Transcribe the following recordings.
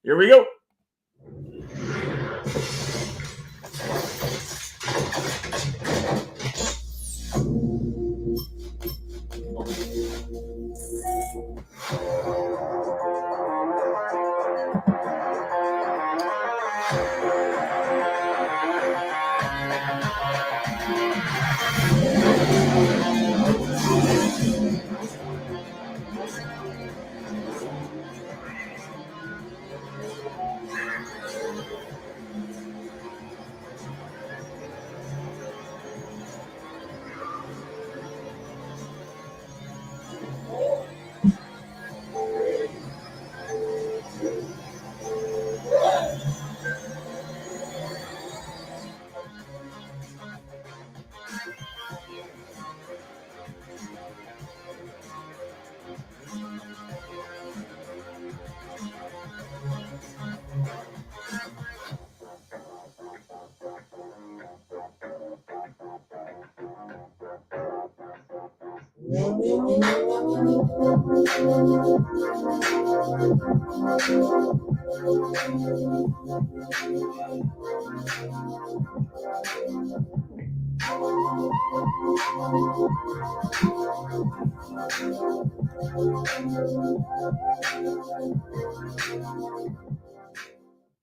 Here we go.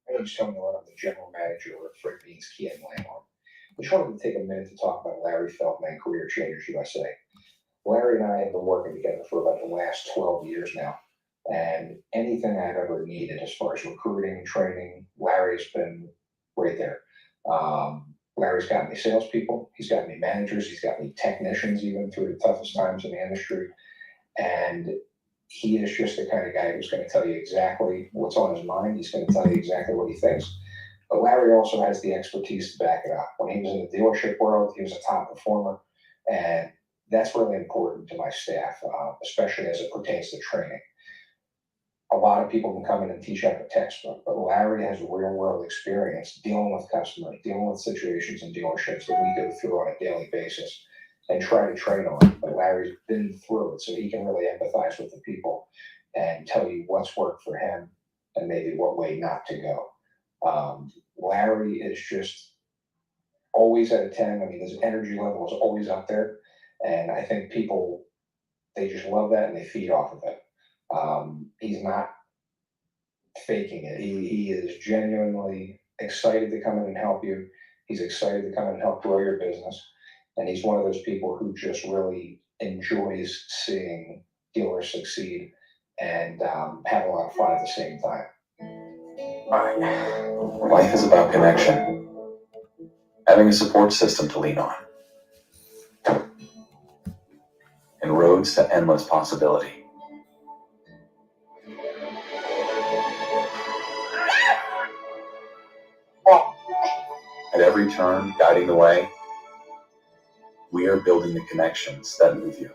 My name's Tony Lynn. I'm the general manager of Fred Bean's Kia in Langhorne. I just wanted to take a minute to talk about Larry Feldman, Career Changers USA. Larry and I have been working together for about the last 12 years now. And anything I've ever needed as far as recruiting and training, Larry's been right there. Larry's got me salespeople, he's got me managers, he's got me technicians, even through the toughest times in the industry. And he is just the kind of guy who's going to tell you exactly what's on his mind. He's going to tell you exactly what he thinks. But Larry also has the expertise to back it up. When he was in the dealership world, he was a top performer. And that's really important to my staff, especially as it pertains to training. A lot of people can come in and teach out a textbook, but Larry has real world experience dealing with customers, dealing with situations in dealerships that we go through on a daily basis and try to train on. But Larry's been through it, so he can really empathize with the people and tell you what's worked for him and maybe what way not to go. Larry is just always at a 10. I mean, his energy level is always up there. And I think people, they just love that and they feed off of it. He's not faking it. He is genuinely excited to come in and help you. He's excited to come in and help grow your business. And he's one of those people who just really enjoys seeing dealers succeed and have a lot of fun at the same time. Life is about connection. Having a support system to lean on. And roads to endless possibility. At every turn, guiding the way, we are building the connections that move you.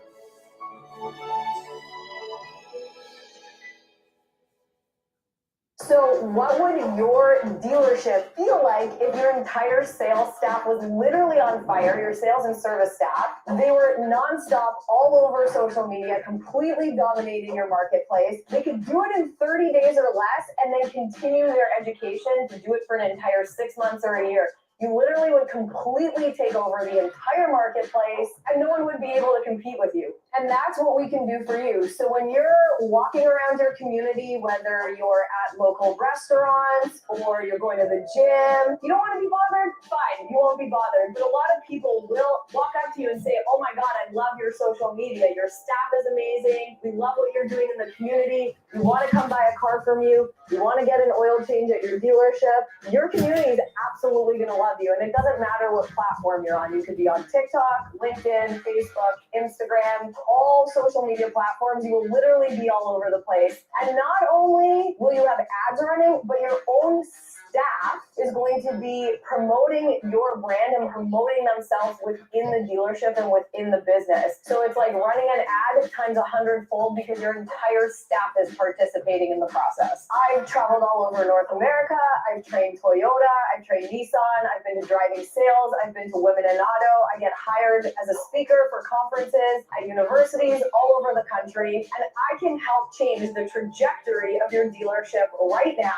So what would your dealership feel like if your entire sales staff was literally on fire, your sales and service staff? They were nonstop all over social media, completely dominating your marketplace. They could do it in 30 days or less and then continue their education to do it for an entire 6 months or a year. You literally would completely take over the entire marketplace and no one would be able to compete with you. And that's what we can do for you. So when you're walking around your community, whether you're at local restaurants or you're going to the gym, you don't want to be bothered? Fine, you won't be bothered. But a lot of people will walk up to you and say, oh my God, I love your social media. Your staff is amazing. We love what you're doing in the community. We want to come buy a car from you. We want to get an oil change at your dealership. Your community is absolutely going to love you. And it doesn't matter what platform you're on. You could be on TikTok, LinkedIn, Facebook, Instagram, all social media platforms. You will literally be all over the place. And not only will you have ads running, but your own staff is going to be promoting your brand and promoting themselves within the dealership and within the business. So it's like running an ad times 100-fold because your entire staff is participating in the process. I've traveled all over North America. I've trained Toyota. I've trained Nissan. I've been to driving sales. I've been to Women in Auto. I get hired as a speaker for conferences at universities all over the country. And I can help change the trajectory of your dealership right now.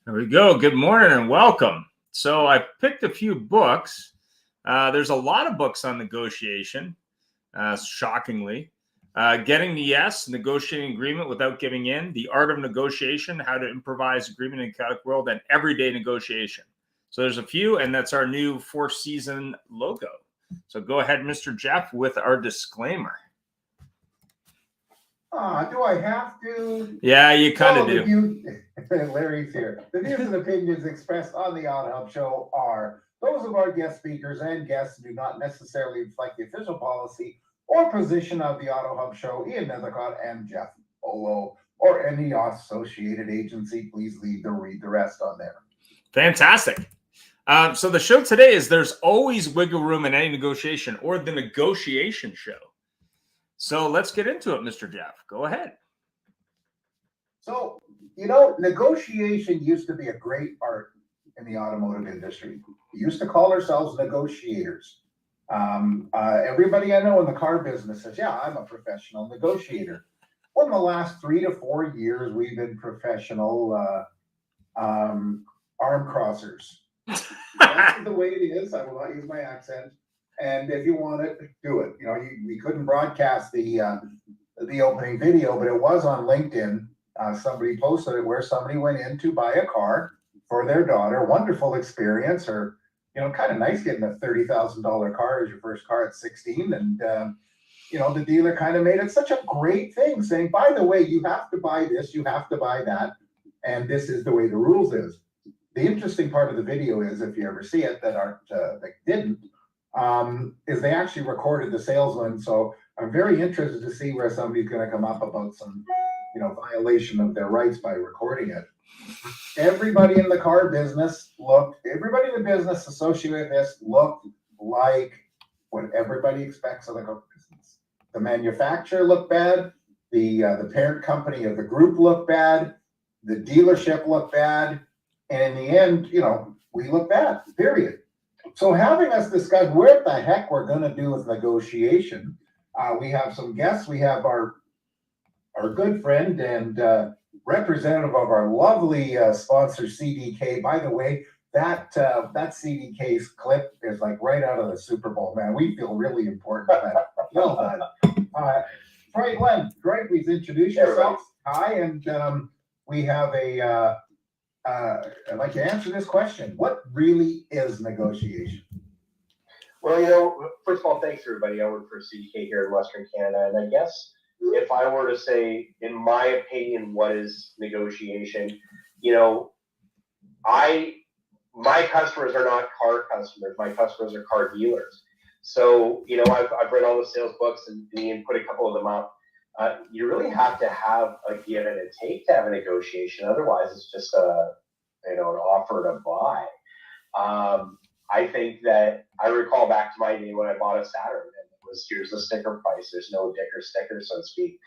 There we go. Good morning and welcome. So I picked a few books. There's a lot of books on negotiation, shockingly. Getting the Yes, Negotiating Agreement Without Giving In, The Art of Negotiation, How to Improvise Agreement in a Chaotic World, and Everyday Negotiation. So there's a few, and that's our new 4th season logo. So go ahead, Mr. Jeff, with our disclaimer. Do I have to? Yeah, you kind of do. Larry's here. The views and opinions expressed on the AutoHub show are those of our guest speakers and guests do not necessarily reflect the official policy or position of the AutoHub show, Ian Nethercott and Jeff Olo, or any associated agency. Please read the rest on there. Fantastic. So the show today is There's Always Wiggle Room in Any Negotiation, or the Negotiation Show. So let's get into it, Mr. Jeff. Go ahead. So, negotiation used to be a great art in the automotive industry. We used to call ourselves negotiators. Everybody I know in the car business says, yeah, I'm a professional negotiator. Well, in the last 3 to 4 years, we've been professional arm crossers. That's the way it is. I will not use my accent. And if you want it, do it. We couldn't broadcast the opening video, but it was on LinkedIn. Somebody posted it where somebody went in to buy a car for their daughter. Wonderful experience, or kind of nice getting a $30,000 car as your first car at 16. And the dealer kind of made it such a great thing, saying, by the way, you have to buy this, you have to buy that, and this is the way the rules is. The interesting part of the video is, if you ever see it, that didn't. Is they actually recorded the salesman. So I'm very interested to see where somebody's going to come up about some, violation of their rights by recording it. Everybody in the car business everybody in the business associated with this looked like what everybody expects of the car business. The manufacturer looked bad. The parent company of the group looked bad. The dealership looked bad. And in the end, we look bad, period. So having us discuss what the heck we're going to do with negotiation, we have some guests. We have our good friend and representative of our lovely sponsor, CDK. By the way, that CDK's clip is like right out of the Super Bowl, man. We feel really important. Well done. Frank Glenn, Greg, please introduce yourself. Hi, and we have I'd like to answer this question. What really is negotiation? Well, first of all, thanks everybody. I work for CDK here in Western Canada. And I guess if I were to say, in my opinion, what is negotiation, my customers are not car customers. My customers are car dealers. So, I've read all the sales books and put a couple of them up. You really have to have a give and a take to have a negotiation. Otherwise, it's just an offer to buy. I think that I recall back to my day when I bought a Saturn, and it was, here's the sticker price. There's no dicker sticker, so to speak.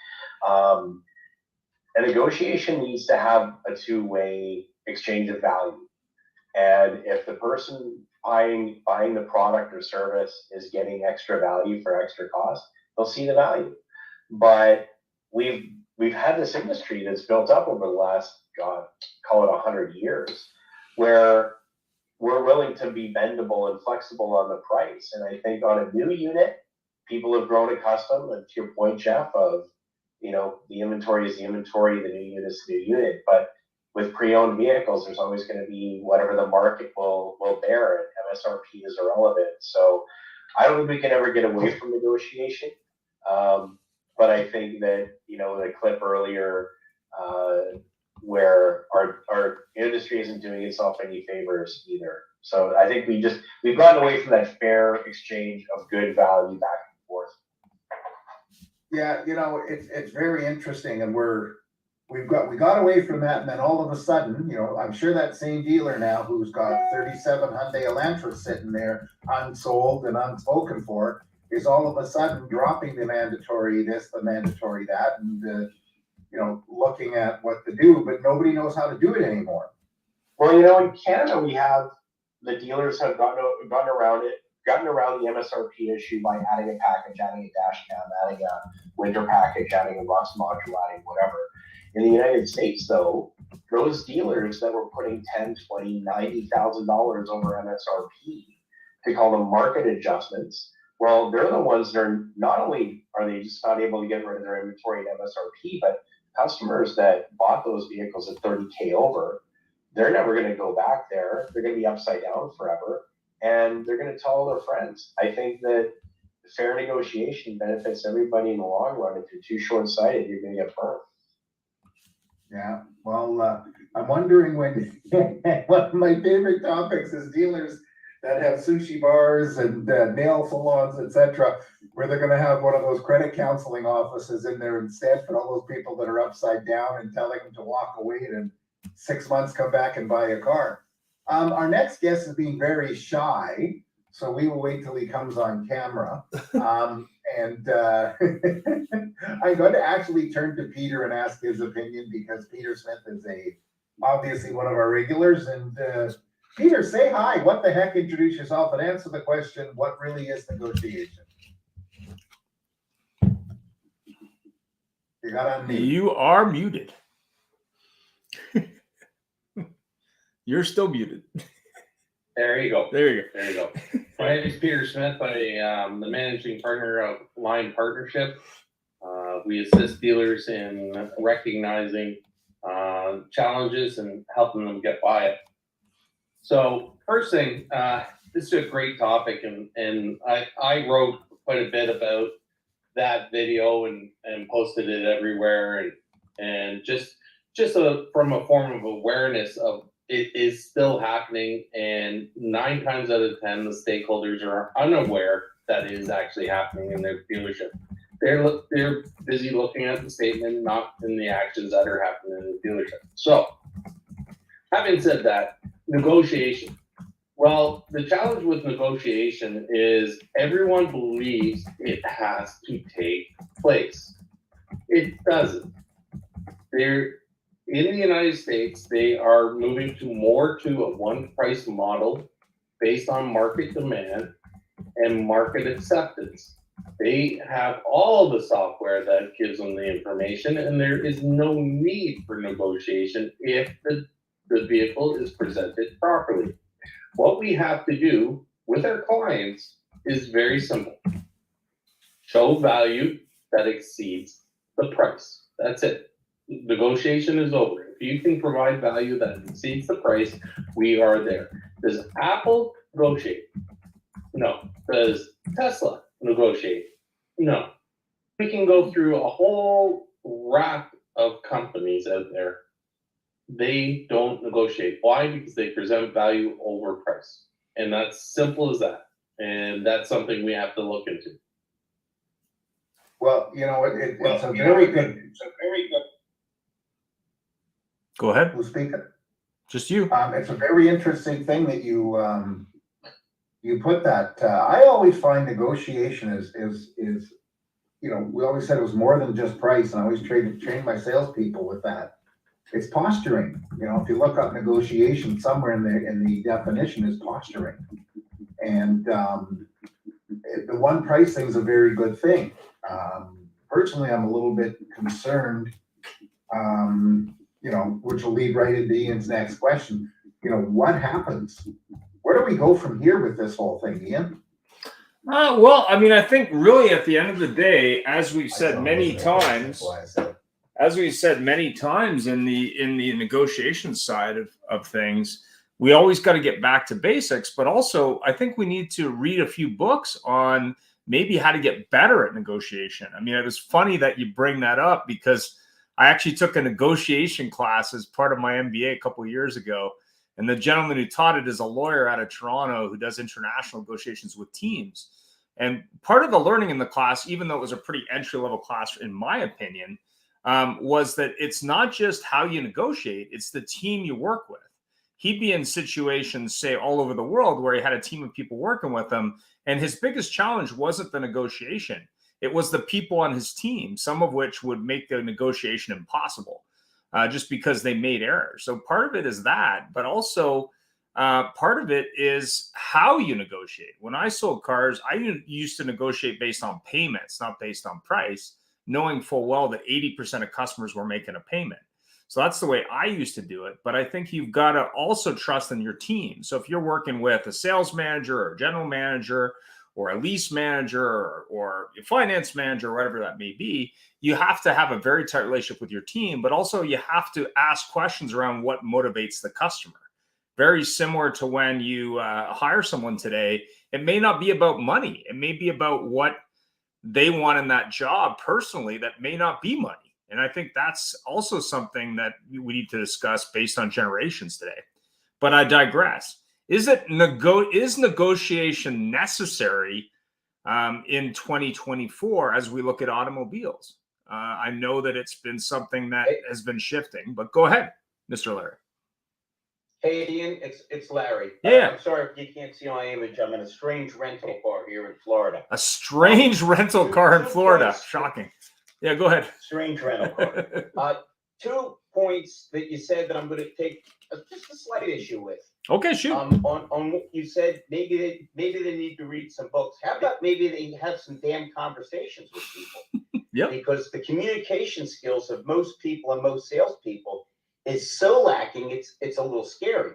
A negotiation needs to have a two-way exchange of value. And if the person buying the product or service is getting extra value for extra cost, they'll see the value. But we've had this industry that's built up over the last, call it 100 years, where we're willing to be bendable and flexible on the price. And I think on a new unit, people have grown accustomed, and to your point, Jeff, of, the inventory is the inventory, the new unit is the new unit. But with pre-owned vehicles, there's always going to be whatever the market will bear, and MSRP is irrelevant. So I don't think we can ever get away from negotiation. But I think that, the clip earlier, where our industry isn't doing itself any favors either. So I think we've gotten away from that fair exchange of good value back and forth. Yeah, it's very interesting, and we're we got away from that, and then all of a sudden, you know, I'm sure that same dealer now who's got 37 Hyundai Elantras sitting there unsold and unspoken for is all of a sudden dropping the mandatory this, the mandatory that, and you know, looking at what to do, but nobody knows how to do it anymore. Well, you know, in Canada, we have the dealers have gotten around the MSRP issue by adding a package, adding a dash cam, adding a winter package, adding a rust module, adding whatever. In the United States, though, those dealers that were putting $10,000, $20,000, $90,000 over MSRP, they call them market adjustments. Well, they're the ones that are not only are they just not able to get rid of their inventory at MSRP, but customers that bought those vehicles at 30K over, they're never going to go back there. They're going to be upside down forever, and they're going to tell all their friends. I think that fair negotiation benefits everybody in the long run. If you're too short-sighted, you're going to get burned. Yeah, well, I'm wondering when one of my favorite topics is dealers that have sushi bars and nail salons, etc., where they're going to have one of those credit counseling offices in there instead for all those people that are upside down and telling them to walk away and in 6 months come back and buy a car. Our next guest is being very shy, so we will wait till he comes on camera. And I'm going to actually turn to Peter and ask his opinion because Peter Smith is obviously one of our regulars. And Peter, say hi. What the heck? Introduce yourself and answer the question, what really is negotiation? You got on me. You are muted. You're still muted. There you go. There you go. There you go. My name is Peter Smith. I am the managing partner of Line Partnership. We assist dealers in recognizing challenges and helping them get by it. So first thing, this is a great topic, and I wrote quite a bit about that video and posted it everywhere, and just from a form of awareness of it is still happening, and 9 times out of 10, the stakeholders are unaware that it is actually happening in their dealership. They're busy looking at the statement, not in the actions that are happening in the dealership. So, having said that, negotiation. Well, the challenge with negotiation is everyone believes it has to take place. It doesn't. In the United States, they are moving to a one price model based on market demand and market acceptance. They have all the software that gives them the information, and there is no need for negotiation if the vehicle is presented properly. What we have to do with our clients is very simple. Show value that exceeds the price. That's it. Negotiation is over. If you can provide value that exceeds the price, we are there. Does Apple negotiate? No. Does Tesla negotiate? No. We can go through a whole raft of companies out there. They don't negotiate. Why? Because they present value over price. And that's simple as that. And that's something we have to look into. Well, you know, it's a very good. Go ahead. Who's speaking? Just you. It's a very interesting thing that you put that. I always find negotiation is you know, we always said it was more than just price, and I always train my salespeople with that. It's posturing. You know, if you look up negotiation, somewhere in the definition is posturing, and the one price thing is a very good thing. Personally, I'm a little bit concerned. You know, which will lead right into Ian's next question. You know, what happens? Where do we go from here with this whole thing, Ian? Well, I mean, I think really at the end of the day, as we've said many times, in the negotiation side of things, we always got to get back to basics. But also, I think we need to read a few books on maybe how to get better at negotiation. I mean, it was funny that you bring that up because I actually took a negotiation class as part of my MBA a couple of years ago. And the gentleman who taught it is a lawyer out of Toronto who does international negotiations with teams. And part of the learning in the class, even though it was a pretty entry-level class, in my opinion, was that it's not just how you negotiate, it's the team you work with. He'd be in situations, say, all over the world where he had a team of people working with him. And his biggest challenge wasn't the negotiation. It was the people on his team, some of which would make the negotiation impossible just because they made errors. So part of it is that, but also part of it is how you negotiate. When I sold cars, I used to negotiate based on payments, not based on price, knowing full well that 80% of customers were making a payment. So that's the way I used to do it. But I think you've got to also trust in your team. So if you're working with a sales manager or a general manager or a lease manager or a finance manager, or whatever that may be, you have to have a very tight relationship with your team, but also you have to ask questions around what motivates the customer. Very similar to when you hire someone today, it may not be about money. It may be about what they want in that job personally that may not be money. And I think that's also something that we need to discuss based on generations today. But I digress. Is negotiation necessary in 2024 as we look at automobiles? I know that it's been something that has been shifting, but go ahead, Mr. Larry. Hey, Ian, it's Larry. Yeah. I'm sorry if you can't see my image. I'm in a strange rental car here in Florida. A strange rental car in Florida. Shocking. Yeah, go ahead. Strange rental car. 2 points that you said that I'm going to take just a slight issue with. Okay, shoot. On what you said, maybe they need to read some books. How about maybe they have some damn conversations with people? Yeah. Because the communication skills of most people and most salespeople is so lacking, it's a little scary.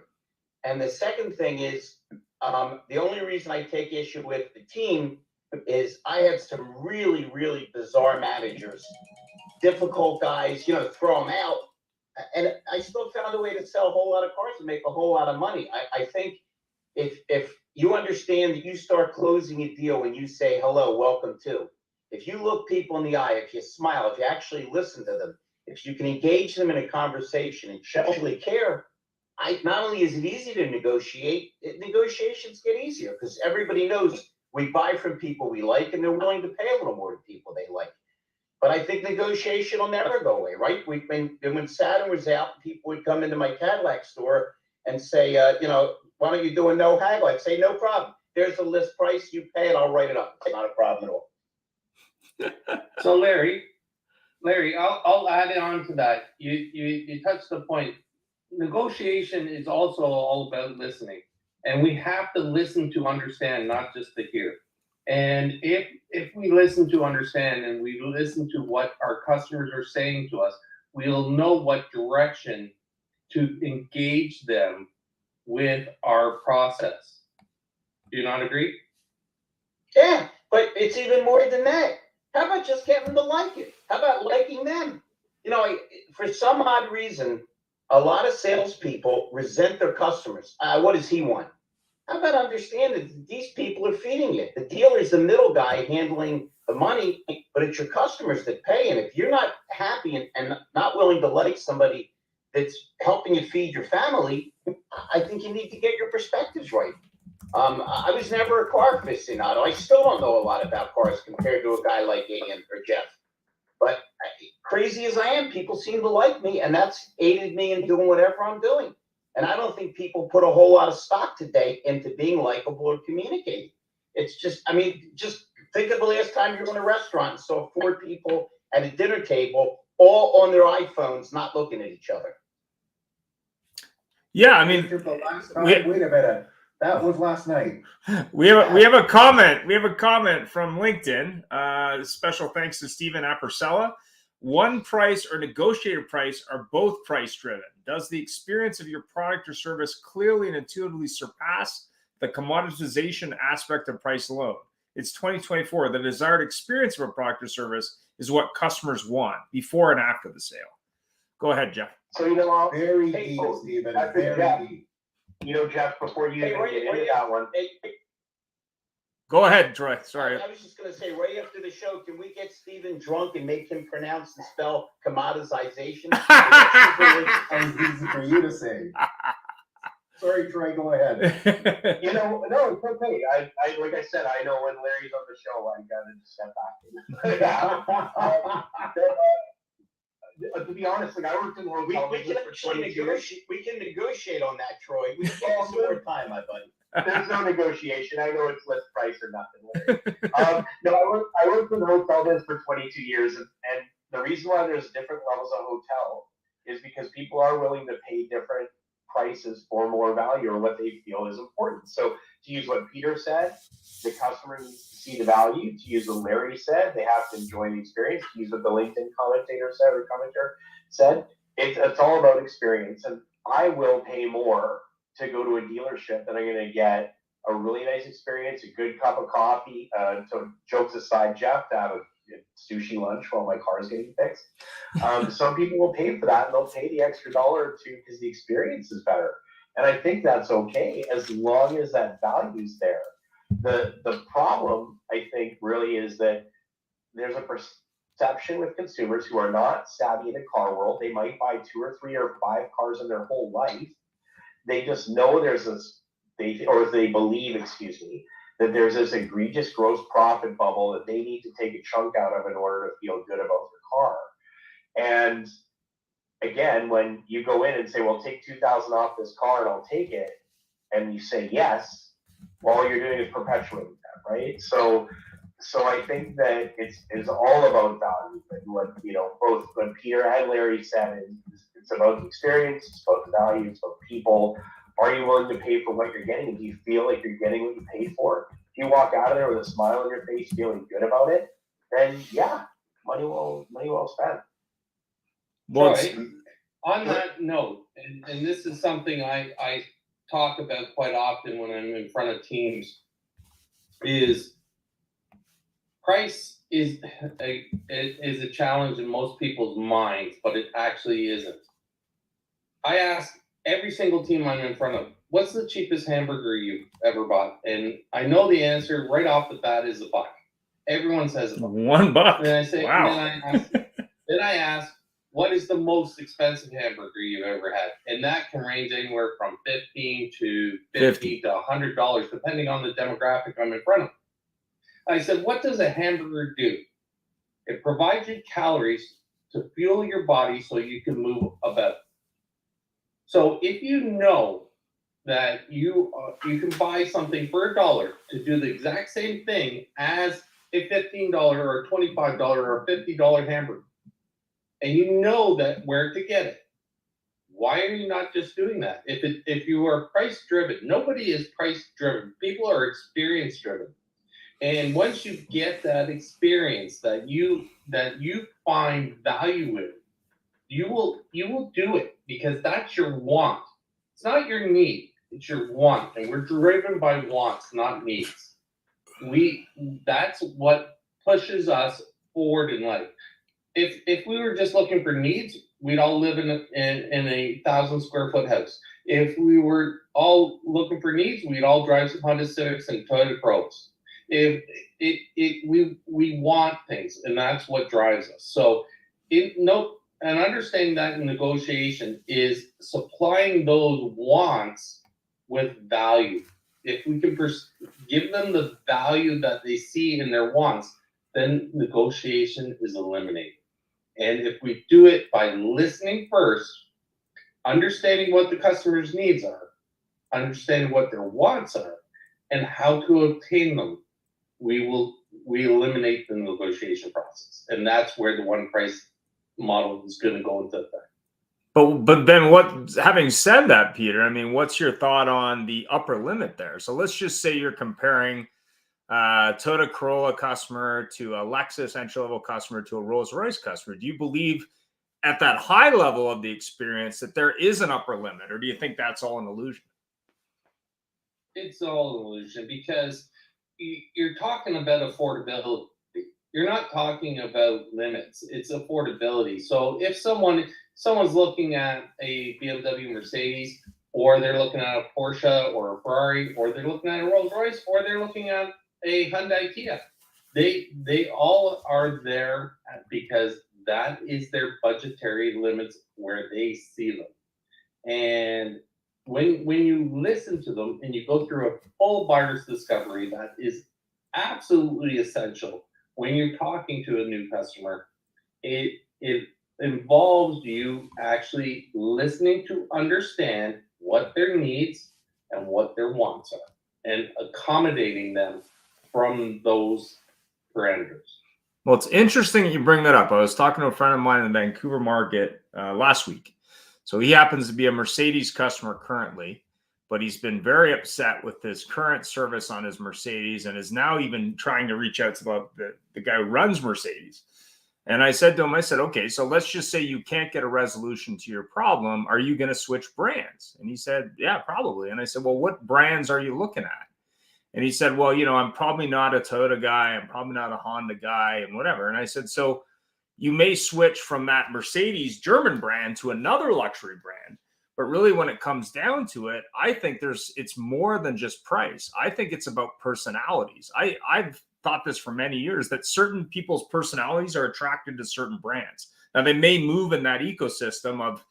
And the second thing is, the only reason I take issue with the team is I had some really, really bizarre managers, difficult guys, throw them out. And I still found a way to sell a whole lot of cars and make a whole lot of money. I think if you understand that you start closing a deal when you say, hello, welcome to, if you look people in the eye, if you smile, if you actually listen to them, if you can engage them in a conversation and genuinely care, not only is it easy to negotiate, negotiations get easier because everybody knows we buy from people we like and they're willing to pay a little more to people they like. But I think negotiation will never go away, right? When Saturn was out, people would come into my Cadillac store and say, why don't you do a no haggle? I'd say, no problem. There's a list price, you pay it, I'll write it up. It's not a problem at all. So Larry, I'll add on to that. You touched the point. Negotiation is also all about listening, and we have to listen to understand, not just to hear. And if we listen to understand and we listen to what our customers are saying to us, we'll know what direction to engage them with our process. Do you not agree? Yeah, but it's even more than that. How about just getting them to like it? How about liking them? For some odd reason, a lot of salespeople resent their customers. What does he want? How about understanding that these people are feeding you? The dealer's the middle guy handling the money, but it's your customers that pay. And if you're not happy and not willing to like somebody that's helping you feed your family, I think you need to get your perspectives right. I was never a car aficionado. I still don't know a lot about cars compared to a guy like Ian or Jeff. But crazy as I am, people seem to like me, and that's aided me in doing whatever I'm doing. And I don't think people put a whole lot of stock today into being likable or communicating. It's just think of the last time you were in a restaurant and saw 4 people at a dinner table, all on their iPhones, not looking at each other. Yeah, I mean, wait a minute. That was last night. We have a comment. We have a comment from LinkedIn. Special thanks to Stephen Appercella. One price or negotiated price are both price driven. Does the experience of your product or service clearly and intuitively surpass the commoditization aspect of price alone? It's 2024. The desired experience of a product or service is what customers want before and after the sale. Go ahead, Jeff. So, Very deep, Stephen. Very deep. Jeff, before you even get into that one. Go ahead, Troy. Sorry. I was just going to say, right after the show, can we get Steven drunk and make him pronounce and spell commoditization? It's easy for you to say. Sorry, Troy, go ahead. No, it's okay. I like I said, I know when Larry's on the show, I got to step back. to be honest, like I worked in the hotel We can business for actually 22 years. negotiate, we can negotiate on that, Troy. We can give you some more time, my buddy. There's no negotiation. I know it's list price or nothing, Larry. No, I worked in the hotel business for 22 years, and the reason why there's different levels of hotel is because people are willing to pay different prices for more value or what they feel is important. So to use what Peter said, the customer needs to see the value. To use what Larry said, they have to enjoy the experience. To use what the LinkedIn commentator said, it's all about experience. And I will pay more to go to a dealership than I'm going to get a really nice experience, a good cup of coffee. So jokes aside, Jeff, to have a sushi lunch while my car is getting fixed. Some people will pay for that, and they'll pay the extra dollar or two because the experience is better. And I think that's okay as long as that value is there. The problem, I think, really is that there's a perception with consumers who are not savvy in the car world. They might buy 2 or 3 or 5 cars in their whole life. They just know there's this, they believe, that there's this egregious gross profit bubble that they need to take a chunk out of in order to feel good about their car. And again, when you go in and say, well, take $2,000 off this car and I'll take it, and you say yes, well, all you're doing is perpetuating that, right? So I think that it's all about value. And what, both what Peter and Larry said is it's about the experience, it's about the value, it's about people. Are you willing to pay for what you're getting? Do you feel like you're getting what you paid for? If you walk out of there with a smile on your face, feeling good about it, then yeah, money well spent. Well, on that note, and this is something I talk about quite often when I'm in front of teams, is price is a challenge in most people's minds, but it actually isn't. I ask every single team I'm in front of, what's the cheapest hamburger you've ever bought? And I know the answer right off the bat is $1. Everyone says $1. And I say, wow. Then I ask, what is the most expensive hamburger you've ever had? And that can range anywhere from $15 to $50 to $100, depending on the demographic I'm in front of. I said, what does a hamburger do? It provides you calories to fuel your body so you can move about. So if you know that you can buy something for $1 to do the exact same thing as a $15 or a $25 or a $50 hamburger, and you know that where to get it, why are you not just doing that? If you are price driven, nobody is price driven. People are experience driven. And once you get that experience that you find value in, you will do it because that's your want. It's not your need, it's your want. And we're driven by wants, not needs. That's what pushes us forward in life. If we were just looking for needs, we'd all live in a 1,000 square foot house. If we were all looking for needs, we'd all drive some Honda Civics and Toyota Corollas. We want things, and that's what drives us. So and understanding that in negotiation is supplying those wants with value. If we can give them the value that they see in their wants, then negotiation is eliminated. And if we do it by listening first, understanding what the customer's needs are, understanding what their wants are, and how to obtain them, we eliminate the negotiation process. And that's where the one price model is going to go into effect. But then having said that, Peter, I mean, what's your thought on the upper limit there? So let's just say you're comparing a Toyota Corolla customer to a Lexus entry-level customer to a Rolls-Royce customer. Do you believe at that high level of the experience that there is an upper limit, or do you think that's all an illusion? It's all an illusion because you're talking about affordability. You're not talking about limits. It's affordability. So if someone's looking at a BMW Mercedes, or they're looking at a Porsche or a Ferrari, or they're looking at a Rolls Royce, or they're looking at a Hyundai Kia, they all are there because that is their budgetary limits where they see them. And when you listen to them and you go through a full buyer's discovery, that is absolutely essential. When you're talking to a new customer, it involves you actually listening to understand what their needs and what their wants are and accommodating them from those parameters. Well, it's interesting that you bring that up. I was talking to a friend of mine in the Vancouver market last week. So he happens to be a Mercedes customer currently, but he's been very upset with his current service on his Mercedes and is now even trying to reach out to the guy who runs Mercedes. And I said to him, I said, okay, so let's just say you can't get a resolution to your problem. Are you going to switch brands? And he said, yeah, probably. And I said, well, what brands are you looking at? And he said, well, I'm probably not a Toyota guy. I'm probably not a Honda guy and whatever. And I said, so you may switch from that Mercedes German brand to another luxury brand. But really, when it comes down to it, I think it's more than just price. I think it's about personalities. I've thought this for many years, that certain people's personalities are attracted to certain brands. Now, they may move in that ecosystem of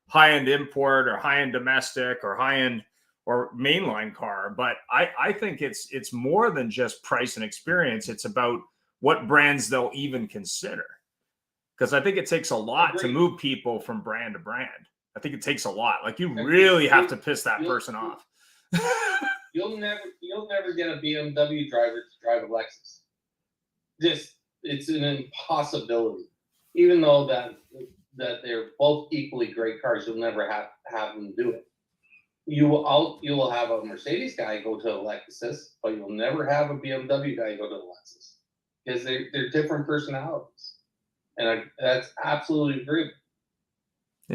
high-end import or high-end domestic or high-end or mainline car, but I think it's more than just price and experience. It's about what brands they'll even consider. Because I think it takes a lot to move people from brand to brand. I think it takes a lot. Like, you really have to piss that person off. You'll never get a BMW driver to drive a Lexus. It's an impossibility. Even though that they're both equally great cars, you'll never have them do it. You will have a Mercedes guy go to a Lexus, but you'll never have a BMW guy go to a Lexus because they're different personalities, and that's absolutely agreeable.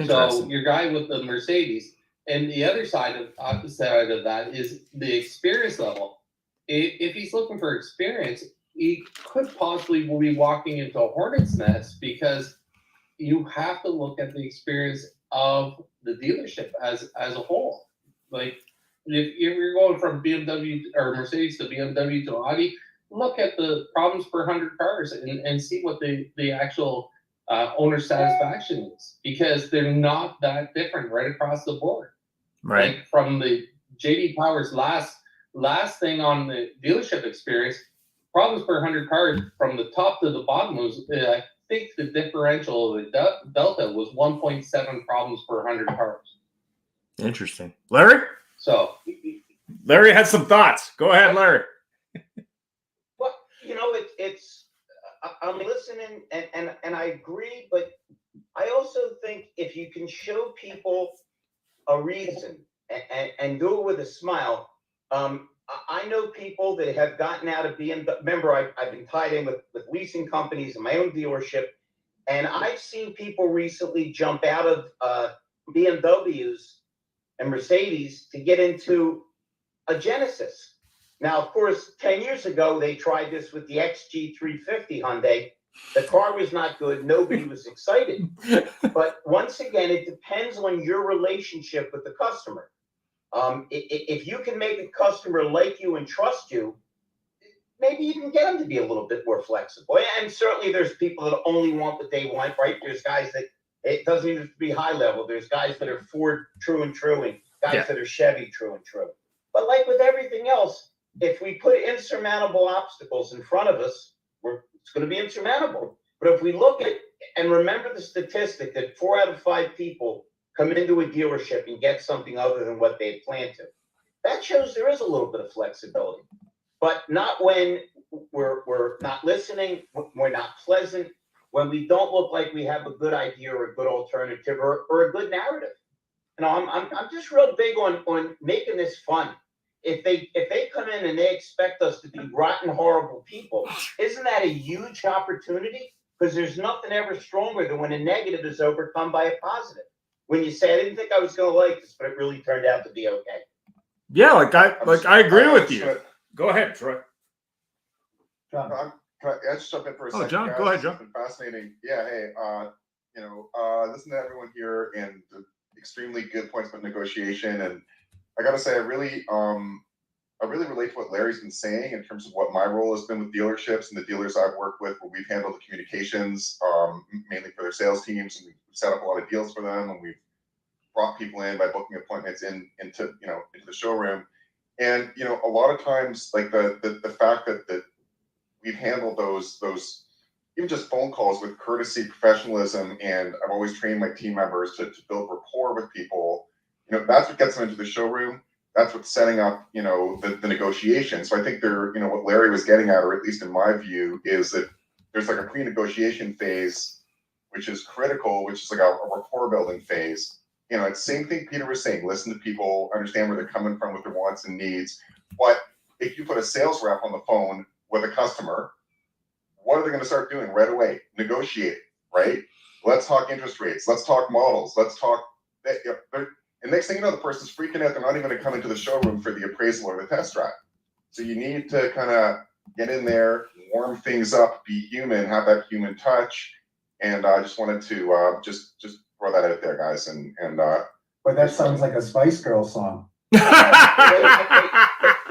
So your guy with the Mercedes, and the other side of that is the experience level. If he's looking for experience, he could possibly be walking into a hornet's nest, because you have to look at the experience of the dealership as a whole. Like, if you're going from BMW or Mercedes to BMW to Audi, look at the problems per 100 cars and see what the actual owner satisfaction is, because they're not that different right across the board. Right. Like, from the JD Power's last thing on the dealership experience, problems per 100 cars from the top to the bottom was, I think the differential of the delta was 1.7 problems per 100 cars. Interesting. Larry? So Larry had some thoughts. Go ahead, Larry. Well, it's I'm listening and I agree, but I also think if you can show people a reason and do it with a smile. I know people that have gotten out of BMW. Remember, I've been tied in with leasing companies and my own dealership, and I've seen people recently jump out of BMWs and Mercedes to get into a Genesis. Now, of course, 10 years ago, they tried this with the XG350 Hyundai. The car was not good. Nobody was excited. But once again, it depends on your relationship with the customer. If you can make a customer like you and trust you, maybe you can get them to be a little bit more flexible. And certainly there's people that only want what they want, right? There's guys that it doesn't even have to be high level. There's guys that are Ford true and true, and guys that are Chevy true and true. But like with everything else, if we put insurmountable obstacles in front of us, it's going to be insurmountable. But if we look at and remember the statistic that 4 out of 5 people come into a dealership and get something other than what they had planned to, that shows there is a little bit of flexibility. But not when we're not listening, we're not pleasant, when we don't look like we have a good idea or a good alternative or a good narrative. I'm just real big on making this fun. If they come in and they expect us to be rotten, horrible people, isn't that a huge opportunity? Because there's nothing ever stronger than when a negative is overcome by a positive. When you say, I didn't think I was going to like this, but it really turned out to be okay. Yeah, I agree with you. Go ahead, Troy. John. Can I just jump in for a second? John, guys? go ahead, John. It's been fascinating. Yeah, hey, listen to everyone here and the extremely good points about negotiation. And I gotta say, I really relate to what Larry's been saying in terms of what my role has been with dealerships and the dealers I've worked with, where we've handled the communications, mainly for their sales teams, and we've set up a lot of deals for them, and we've brought people in by booking appointments into the showroom. And a lot of times, like the fact that we've handled those even just phone calls with courtesy, professionalism, and I've always trained my team members to build rapport with people. You know, that's what gets them into the showroom. That's what's setting up, you know, the negotiation. So I think you know, what Larry was getting at, or at least in my view, is that there's like a pre-negotiation phase, which is critical, which is like a rapport building phase. You know, it's the same thing Peter was saying, listen to people, understand where they're coming from with their wants and needs. But if you put a sales rep on the phone with a customer, what are they going to start doing right away? Negotiate, right? Let's talk interest rates. Let's talk models. Let's talk. And next thing you know, the person's freaking out. They're not even going to come into the showroom for the appraisal or the test drive. So you need to kind of get in there, warm things up, be human, have that human touch. And I just wanted to just throw that out there, guys. But that sounds like a Spice Girl song. You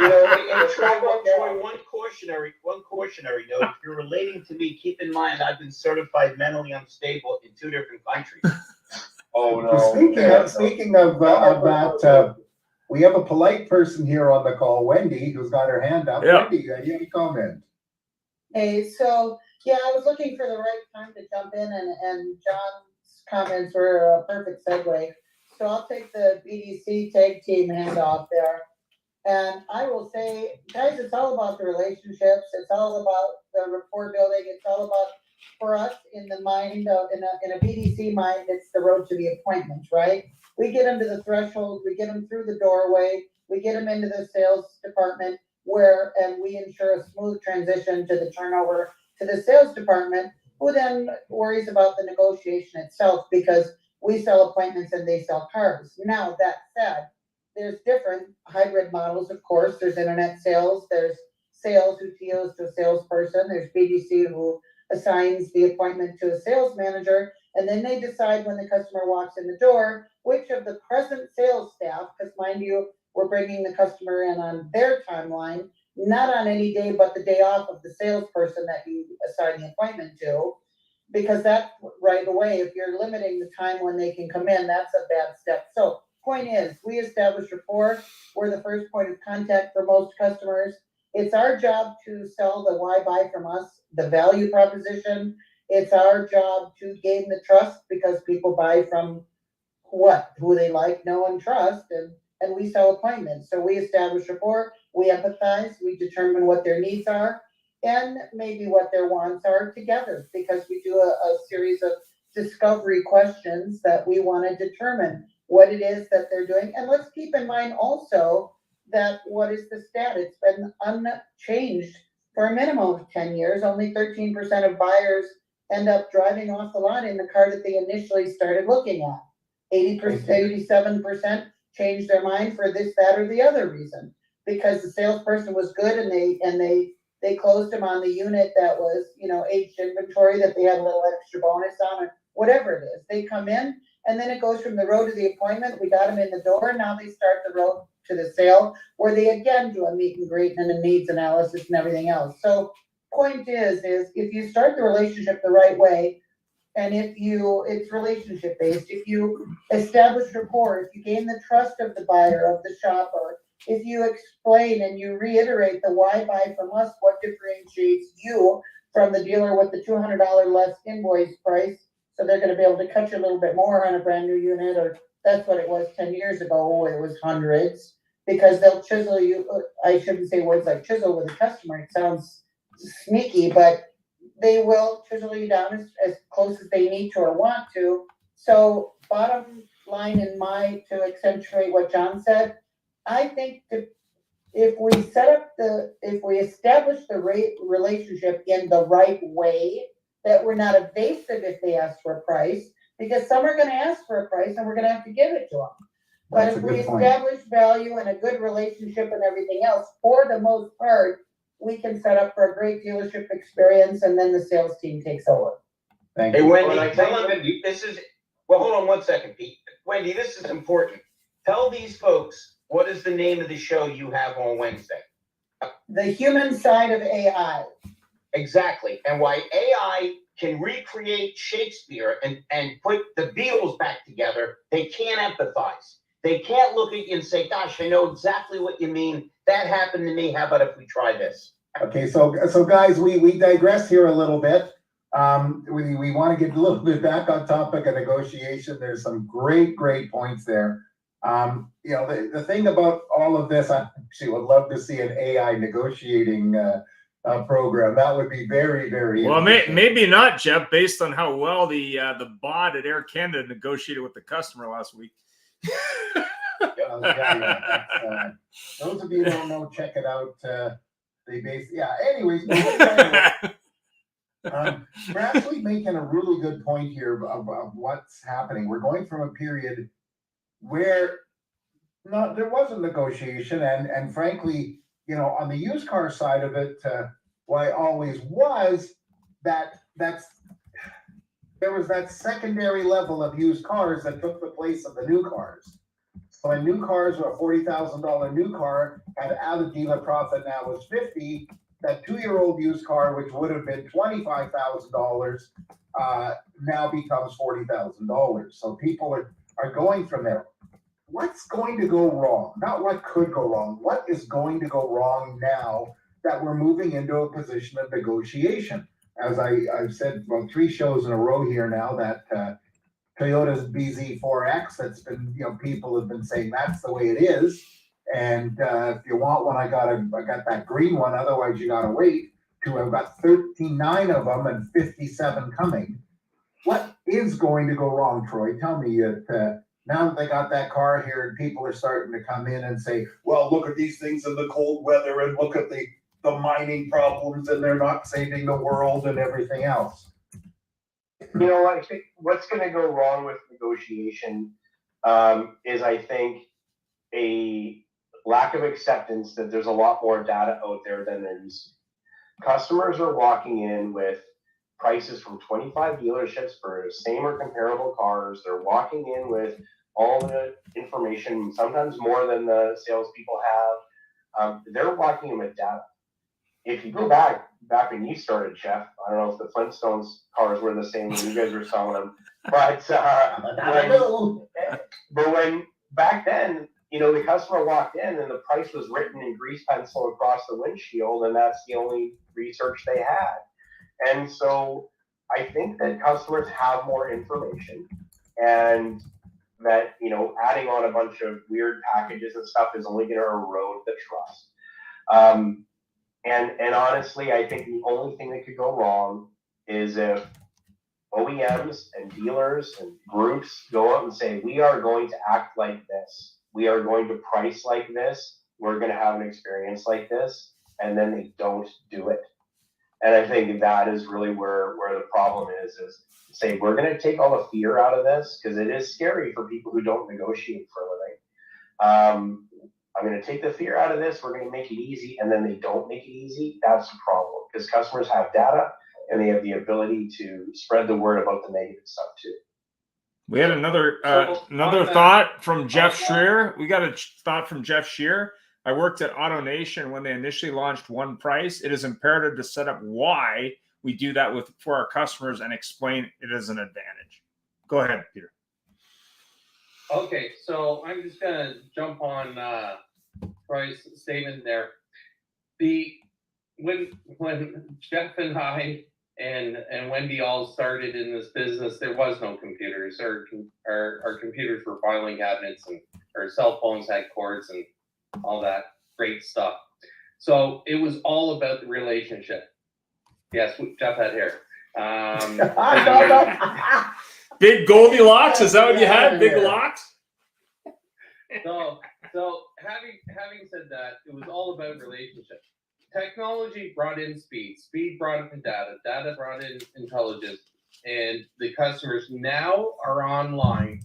know, and Troy, one cautionary note, if you're relating to me, keep in mind I've been certified mentally unstable in 2 different countries. Oh no! Speaking of that, we have a polite person here on the call, Wendy, who's got her hand up. Yeah. Wendy, you have a comment? Hey, so yeah, I was looking for the right time to jump in, and John's comments were a perfect segue. So I'll take the BDC tag team handoff there. And I will say, guys, it's all about the relationships. It's all about the rapport building. It's all about, for us, in the mind of, in a BDC mind, it's the road to the appointment, right? We get them to the threshold, we get them through the doorway, we get them into the sales department and we ensure a smooth transition to the turnover to the sales department, who then worries about the negotiation itself, because we sell appointments and they sell cars. Now, that said, there's different hybrid models, of course. There's internet sales, there's sales who TOs to a salesperson, there's BDC who assigns the appointment to a sales manager, and then they decide when the customer walks in the door, which of the present sales staff, because mind you, we're bringing the customer in on their timeline, not on any day but the day off of the salesperson that you assign the appointment to, because that right away, if you're limiting the time when they can come in, that's a bad step. So point is, we establish rapport. We're the first point of contact for most customers. It's our job to sell the why buy from us, the value proposition. It's our job to gain the trust, because people buy from who they like, know, and trust, and we sell appointments. So we establish rapport, we empathize, we determine what their needs are, and maybe what their wants are together, because we do a series of discovery questions that we want to determine what it is that they're doing. And let's keep in mind also that what is the stat? It's been unchanged for a minimum of 10 years. Only 13% of buyers end up driving off the lot in the car that they initially started looking at. 87% changed their mind for this, that, or the other reason, because the salesperson was good and they closed them on the unit that was, aged inventory that they had a little extra bonus on, or whatever it is. They come in, and then it goes from the road to the appointment. We got them in the door. Now they start the road to the sale, where they again do a meet and greet and a needs analysis and everything else. So point is if you start the relationship the right way, and it's relationship based, if you establish rapport, if you gain the trust of the buyer, of the shopper, if you explain and you reiterate the why buy from us, what differentiates you from the dealer with the $200 less invoice price, so they're going to be able to cut you a little bit more on a brand new unit, or that's what it was 10 years ago, it was hundreds, because they'll chisel you. I shouldn't say words like chisel with a customer, it sounds sneaky, but they will chisel you down as close as they need to or want to. So bottom line to accentuate what John said, I think if we establish the relationship in the right way, that we're not evasive if they ask for a price, because some are going to ask for a price and we're going to have to give it to them. But if we establish value and a good relationship and everything else, for the most part, we can set up for a great dealership experience, and then the sales team takes over. Thank you. Hey, Wendy, tell them hold on one second, Pete. Wendy, this is important. Tell these folks, what is the name of the show you have on Wednesday? The human side of AI. Exactly. And why AI can recreate Shakespeare and put the Beatles back together, they can't empathize. They can't look at you and say, gosh, I know exactly what you mean. That happened to me. How about if we try this? Okay, so guys, we digress here a little bit. We want to get a little bit back on topic of negotiation. There's some great points there. The thing about all of this, I actually would love to see an AI negotiating program. That would be very well. interesting. Maybe not, Jeff, based on how well the bot at Air Canada negotiated with the customer last week. Those of you who don't know, check it out. Anyways, we're actually making a really good point here of what's happening. We're going from a period where there wasn't negotiation, and frankly, on the used car side of it, why always was that there was that secondary level of used cars that took the place of the new cars. So when new cars were a $40,000 new car, had out of dealer profit now was 50, that 2-year-old used car, which would have been $25,000, now becomes $40,000. So people are going from there. What's going to go wrong? Not what could go wrong. What is going to go wrong now that we're moving into a position of negotiation? As I've said about 3 shows in a row here now, that Toyota's BZ4X, that's been, people have been saying that's the way it is. And if you want one, I got that green one. Otherwise, you got to wait. I've got 39 of them and 57 coming. What is going to go wrong, Troy? Tell me. Now that they got that car here, and people are starting to come in and say, "Well, look at these things in the cold weather, and look at the mining problems, and they're not saving the world and everything else." I think what's going to go wrong with negotiation is, I think, a lack of acceptance that there's a lot more data out there than there used to be. Customers are walking in with prices from 25 dealerships for same or comparable cars. They're walking in with all the information, sometimes more than the salespeople have. They're walking in with data. If you go back when you started, Jeff, I don't know if the Flintstones cars were the same when you guys were selling them, but when back then, the customer walked in and the price was written in grease pencil across the windshield, and that's the only research they had. And so I think that customers have more information, and that, adding on a bunch of weird packages and stuff is only going to erode the trust. And honestly, I think the only thing that could go wrong is if OEMs and dealers and groups go out and say, we are going to act like this. We are going to price like this. We're going to have an experience like this. And then they don't do it. And I think that is really where the problem is say, we're going to take all the fear out of this, because it is scary for people who don't negotiate for a living. I'm going to take the fear out of this. We're going to make it easy. And then they don't make it easy. That's the problem, because customers have data and they have the ability to spread the word about the negative stuff too. We had another thought from Jeff Shear. We got a thought from Jeff Shear. I worked at AutoNation when they initially launched one price. It is imperative to set up why we do that for our customers and explain it as an advantage. Go ahead, Peter. Okay, so I'm just gonna jump on Troy's statement there. When Jeff and I and Wendy all started in this business, there was no computers. Our computers were filing cabinets, and our cell phones had cords and all that great stuff. So it was all about the relationship. Yes, Jeff had hair. Big Goldilocks, is that what you had? Big locks? So having said that, it was all about relationship. Technology brought in speed brought in data brought in intelligence, and the customers now are online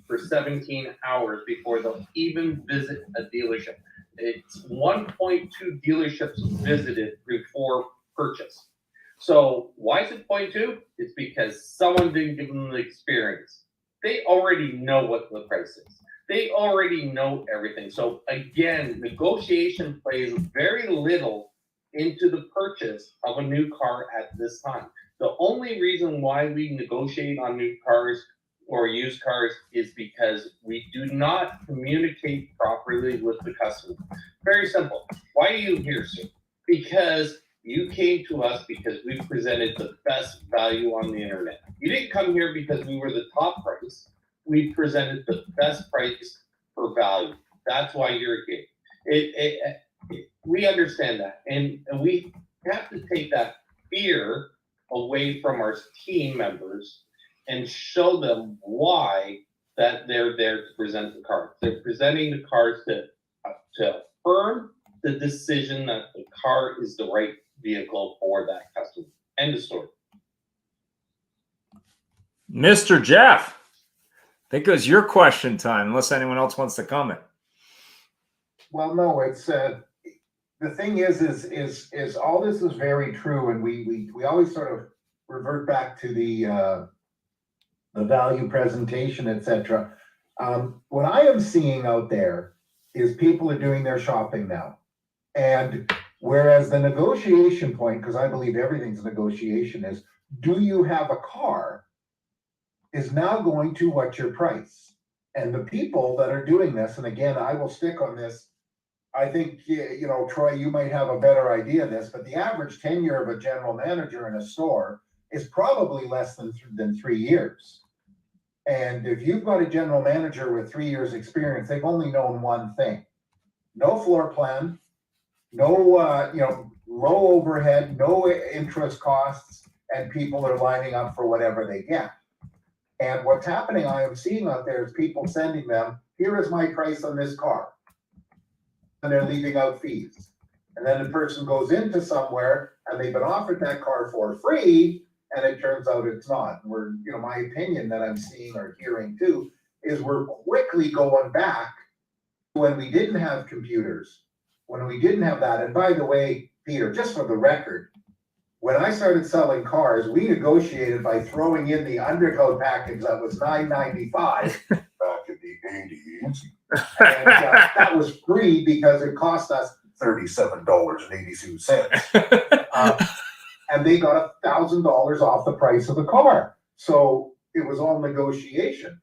for 17 hours before they'll even visit a dealership. It's 1.2 dealerships visited before purchase. So why is it 0.2? It's because someone didn't give them the experience. They already know what the price is. They already know everything. So again, negotiation plays very little into the purchase of a new car at this time. The only reason why we negotiate on new cars or used cars is because we do not communicate properly with the customer. Very simple. Why are you here, sir? Because You came to us because we presented the best value on the internet. You didn't come here because we were the top price. We presented the best price for value. That's why you're here. We understand that, and we have to take that fear away from our team members and show them why that they're there to present the cars. They're presenting the cars to affirm the decision that the car is the right vehicle for that customer. End of story. Mr. Jeff, I think it was your question time, unless anyone else wants to comment. Well, no, it's the thing is all this is very true, and we always sort of revert back to the value presentation, etc. What I am seeing out there is people are doing their shopping now, and whereas the negotiation point, because I believe everything's a negotiation, is do you have a car, is now going to what's your price. And the people that are doing this, and again, I will stick on this. I think, you know, Troy, you might have a better idea of this, but the average tenure of a general manager in a store is probably less than 3 years. And if you've got a general manager with 3 years experience, they've only known one thing: no floor plan, no, you know, low overhead, no interest costs, and people are lining up for whatever they get. And what's happening, I am seeing out there, is people sending them, here is my price on this car. And they're leaving out fees. And then the person goes into somewhere and they've been offered that car for free, and it turns out it's not. And we're, you know, my opinion that I'm seeing or hearing too, is we're quickly going back when we didn't have computers, when we didn't have that. And by the way, Peter, just for the record, when I started selling cars, we negotiated by throwing in the undercoat package that was $9.95 back in the 80s. And that was free because it cost us $37.82. And they got $1,000 off the price of the car. So it was all negotiation.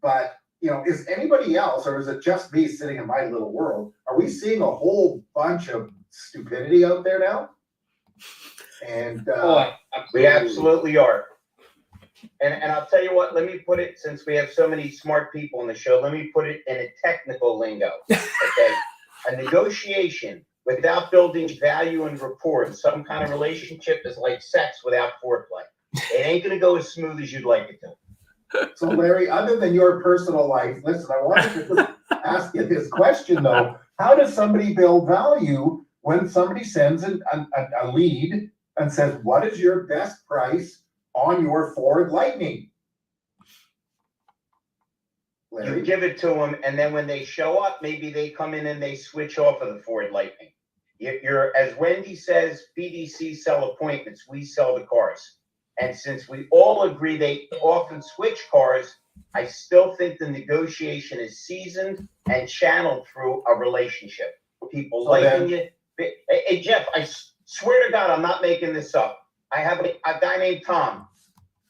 But, you know, is anybody else, or is it just me sitting in my little world, are we seeing a whole bunch of stupidity out there now? And we absolutely are. And I'll tell you what, let me put it, since we have so many smart people on the show, let me put it in a technical lingo. Okay. A negotiation without building value and rapport in some kind of relationship is like sex without foreplay. It ain't gonna go as smooth as you'd like it to. So Larry, other than your personal life, listen, I wanted to ask you this question though. How does somebody build value when somebody sends a lead and says, what is your best price on your Ford Lightning? Larry? You give it to them, and then when they show up, maybe they come in and they switch off of the Ford Lightning. You're, as Wendy says, BDC sell appointments, we sell the cars. And since we all agree they often switch cars, I still think the negotiation is seasoned and channeled through a relationship. People liking it. Hey, Jeff, I swear to God, I'm not making this up. I have a guy named Tom.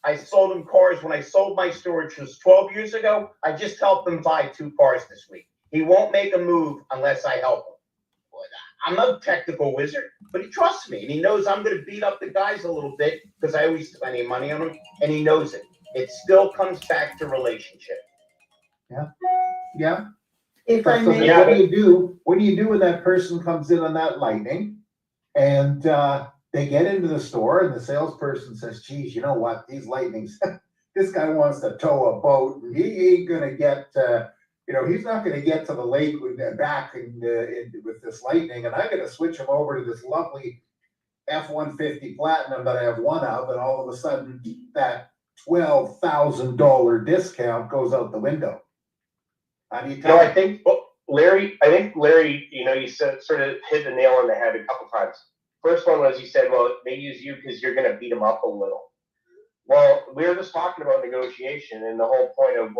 I sold him cars when I sold my storage, which was 12 years ago. I just helped him buy 2 cars this week. He won't make a move unless I help him. I'm no technical wizard, but he trusts me, and he knows I'm going to beat up the guys a little bit because I always spend any money on them, and he knows it. It still comes back to relationship. Yeah. Yeah. If I may, what do you do? What do you do when that person comes in on that Lightning and they get into the store and the salesperson says, geez, you know what? These Lightnings, this guy wants to tow a boat and he ain't going to get, you know, he's not going to get to the lake with this Lightning, and I'm going to switch him over to this lovely F-150 Platinum that I have one of, and all of a sudden that $12,000 discount goes out the window. No, I think Larry, you know, you said, sort of hit the nail on the head a couple times. First one was you said, well, they use you because you're going to beat them up a little. Well, we were just talking about negotiation, and the whole point of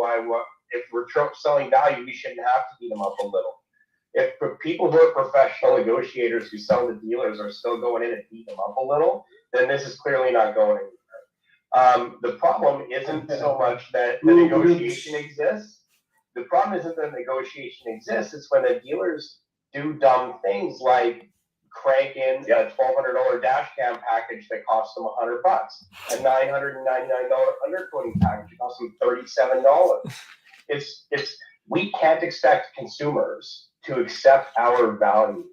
if we're selling value, we shouldn't have to beat them up a little. If people who are professional negotiators who sell to dealers are still going in and beat them up a little, then this is clearly not going anywhere. The problem isn't so much that the negotiation exists. The problem isn't that negotiation exists. It's when the dealers do dumb things like crank in a $1,200 dash cam package that costs them $100, a $999 undercoating package that costs them $37. We can't expect consumers to accept our value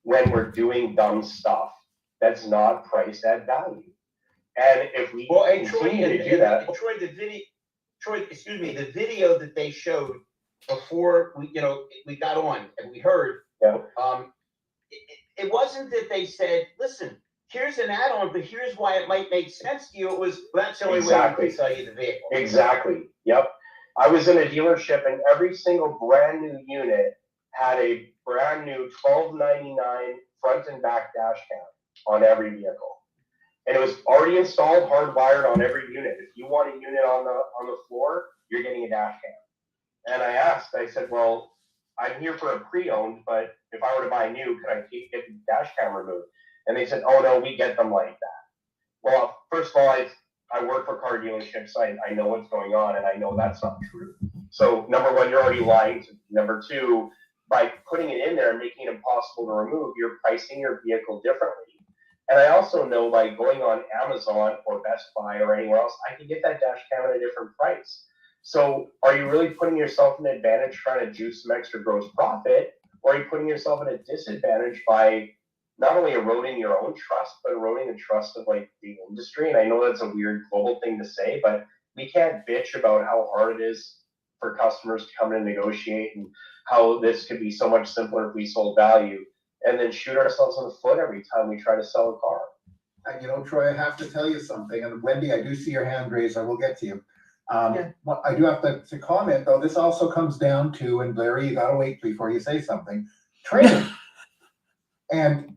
when we're doing dumb stuff that's not priced at value. And if we continue to do that, Troy, excuse me, the video that they showed before we got on and we heard, it wasn't that they said, listen, here's an add-on, but here's why it might make sense to you. It was, that's the only way we can sell you the vehicle. Exactly. Yep. I was in a dealership and every single brand new unit had a brand new $12.99 front and back dash cam on every vehicle. And it was already installed, hardwired on every unit. If you want a unit on the floor, you're getting a dash cam. And I said, well, I'm here for a pre-owned, but if I were to buy new, could I get the dash cam removed? And they said, oh no, we get them like that. Well, first of all, I work for car dealerships. I know what's going on, and I know that's not true. So number one, you're already lying. Number two, by putting it in there and making it impossible to remove, you're pricing your vehicle differently. And I also know by going on Amazon or Best Buy or anywhere else, I can get that dash cam at a different price. So are you really putting yourself in an advantage trying to juice some extra gross profit, or are you putting yourself at a disadvantage by not only eroding your own trust, but eroding the trust of like the industry? And I know that's a weird global thing to say, but we can't bitch about how hard it is for customers to come in and negotiate and how this could be so much simpler if we sold value, and then shoot ourselves in the foot every time we try to sell a car. And Troy, I have to tell you something, and Wendy, I do see your hand raised, I will get to you. What I do have to comment though, this also comes down to, and Larry, you gotta wait before you say something, training. And,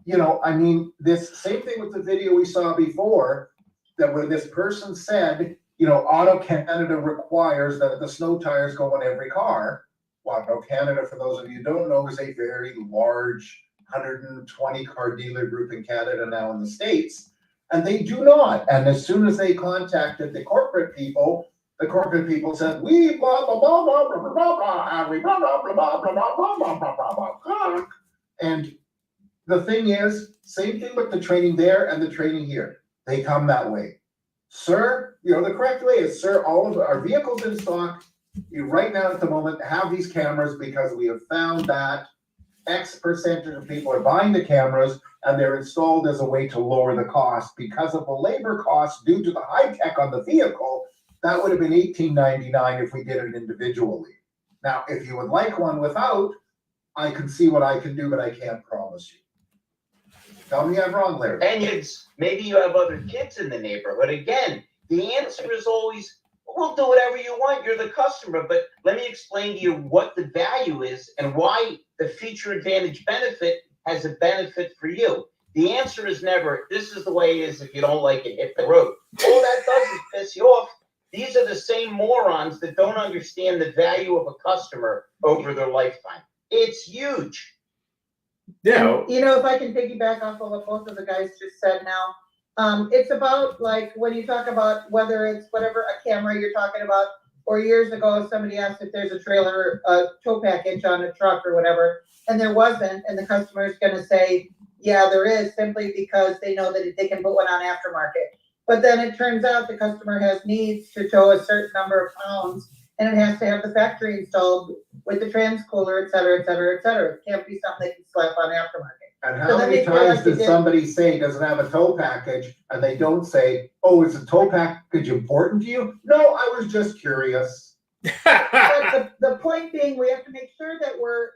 this same thing with the video we saw before, that where this person said, Auto Canada requires that the snow tires go on every car. Well, Auto Canada, for those of you who don't know, is a very large 120 car dealer group in Canada now in the States, and they do not. And as soon as they contacted the corporate people said, we blah, blah, blah, blah, blah, blah, blah, blah, and we blah, blah, blah, blah, blah, blah, blah, blah, blah, blah, blah. And the thing is, same thing with the training there and the training here. They come that way. Sir, the correct way is, sir, all of our vehicles in stock, you right now at the moment have these cameras because we have found that X percentage of people are buying the cameras and they're installed as a way to lower the cost because of the labor costs due to the high tech on the vehicle. That would have been $18.99 if we did it individually. Now, if you would like one without, I can see what I can do, but I can't promise you. Tell me I'm wrong, Larry. And maybe you have other kids in the neighborhood. Again, the answer is always, we'll do whatever you want. You're the customer. But let me explain to you what the value is and why the feature advantage benefit has a benefit for you. The answer is never, this is the way it is. If you don't like it, hit the road. All that does is piss you off. These are the same morons that don't understand the value of a customer over their lifetime. It's huge. Yeah. If I can piggyback off of what both of the guys just said now, it's about like when you talk about whether it's whatever a camera you're talking about, or years ago somebody asked if there's a trailer, a tow package on a truck or whatever, and there wasn't, and the customer is going to say, yeah, there is, simply because they know that they can put one on aftermarket. But then it turns out the customer has needs to tow a certain number of pounds, and it has to have the factory installed with the transcooler, et cetera, et cetera, et cetera. It can't be something they can slap on aftermarket. And how many times does somebody say doesn't have a tow package and they don't say, oh, is the tow package important to you? No, I was just curious. But the point being, we have to make sure that we're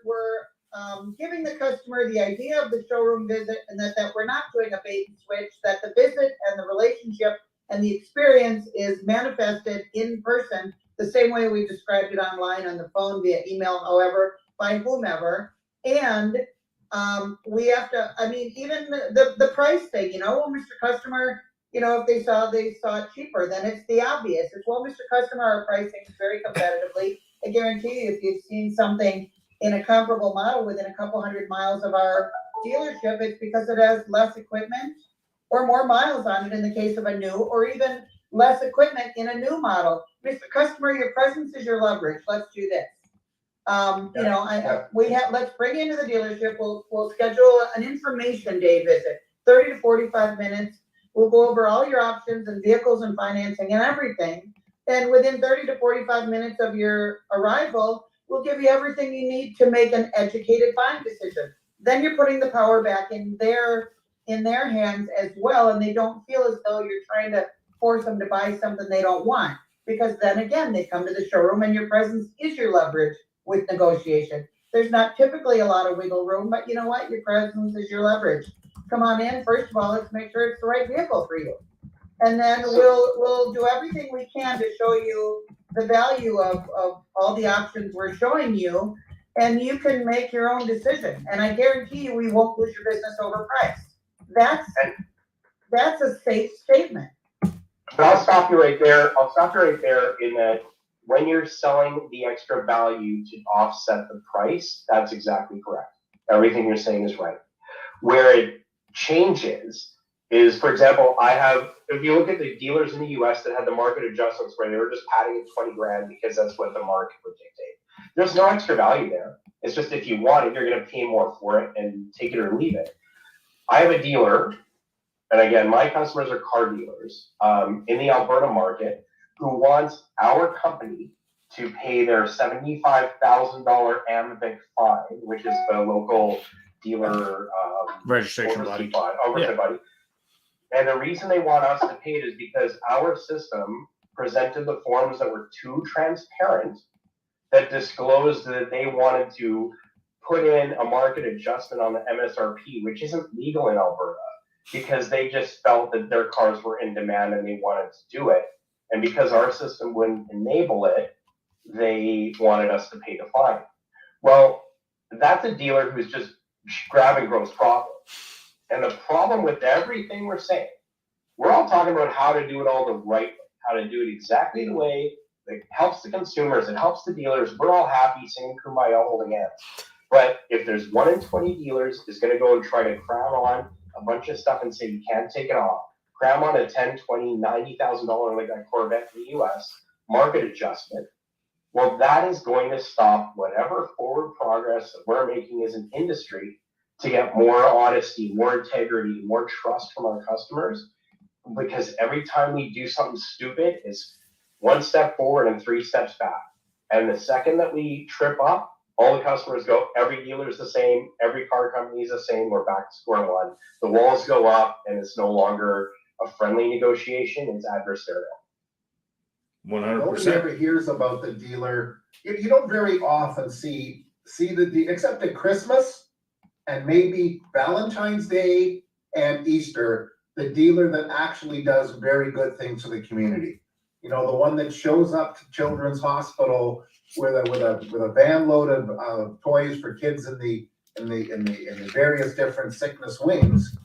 giving the customer the idea of the showroom visit, and that we're not doing a bait and switch, that the visit and the relationship and the experience is manifested in person the same way we described it online, on the phone, via email, however, by whomever. And we have to, even the price thing, well, Mr. Customer, if they saw it cheaper, then it's the obvious. It's, well, Mr. Customer, our pricing is very competitively. I guarantee you, if you've seen something in a comparable model within a couple hundred miles of our dealership, it's because it has less equipment or more miles on it in the case of a new, or even less equipment in a new model. Mr. Customer, your presence is your leverage. Let's do this. Let's bring you into the dealership. We'll schedule an information day visit, 30 to 45 minutes. We'll go over all your options and vehicles and financing and everything. And within 30 to 45 minutes of your arrival, we'll give you everything you need to make an educated buying decision. Then you're putting the power back in their hands as well, and they don't feel as though you're trying to force them to buy something they don't want. Because then again, they come to the showroom and your presence is your leverage with negotiation. There's not typically a lot of wiggle room, but you know what? Your presence is your leverage. Come on in. First of all, let's make sure it's the right vehicle for you. And then we'll do everything we can to show you the value of all the options we're showing you, and you can make your own decision. And I guarantee you we won't lose your business overpriced. That's a safe statement. But I'll stop you right there. In that when you're selling the extra value to offset the price, that's exactly correct. Everything you're saying is right. Where it changes is, for example, if you look at the dealers in the US that had the market adjustments where they were just padding at 20 grand because that's what the market would dictate. There's no extra value there. It's just if you want it, you're going to pay more for it and take it or leave it. I have a dealer, and again, my customers are car dealers in the Alberta market who wants our company to pay their $75,000 AMVIC fine, which is the local dealer registration body. Oversight body. And the reason they want us to pay it is because our system presented the forms that were too transparent that disclosed that they wanted to put in a market adjustment on the MSRP, which isn't legal in Alberta, because they just felt that their cars were in demand and they wanted to do it. And because our system wouldn't enable it, they wanted us to pay the fine. Well, that's a dealer who's just grabbing gross profit. And the problem with everything we're saying, we're all talking about how to do it all the right way, how to do it exactly the way that helps the consumers, it helps the dealers. We're all happy singing Kumbaya holding hands. But if there's 1 in 20 dealers is going to go and try to crown on a bunch of stuff and say you can't take it off, cram on a $10, $20, $90,000 like that Corvette in the US market adjustment, well, that is going to stop whatever forward progress that we're making as an industry to get more honesty, more integrity, more trust from our customers. Because every time we do something stupid, it's 1 step forward and 3 steps back. And the second that we trip up, all the customers go, every dealer is the same, every car company is the same, we're back to square one. The walls go up and it's no longer a friendly negotiation, it's adversarial. 100%. Nobody ever hears about the dealer. You don't very often see the except at Christmas and maybe Valentine's Day and Easter, the dealer that actually does very good things for the community. You know, the one that shows up to Children's Hospital with a van load of toys for kids in the various different sickness wings,